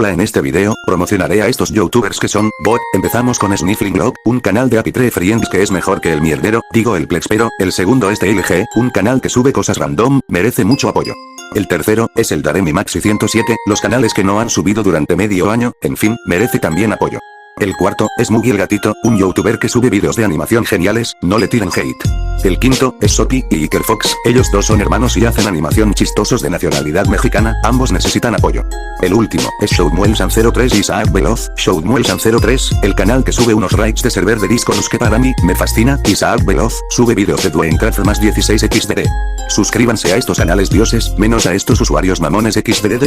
Hola, en este video, promocionaré a estos youtubers que son, bot. Empezamos con Sniffling Log, un canal de Happy Tree Friends que es mejor que el mierdero, digo el Plexpero. El segundo es TLG, un canal que sube cosas random, merece mucho apoyo. El tercero, es el Daremi Maxi 107, los canales que no han subido durante medio año, en fin, merece también apoyo. El cuarto, es Muggy el Gatito, un youtuber que sube vídeos de animación geniales, no le tiren hate. El quinto, es Sopi y Iker Fox, ellos dos son hermanos y hacen animación chistosos de nacionalidad mexicana, ambos necesitan apoyo. El último, es Shoutmuelsan03 y Isaac Veloz, Shoutmuelsan03, el canal que sube unos raids de server de Discord que para mí, me fascina. Isaac Veloz, sube vídeos de Dwayne más 16 XD. Suscríbanse a estos canales dioses, menos a estos usuarios mamones XD.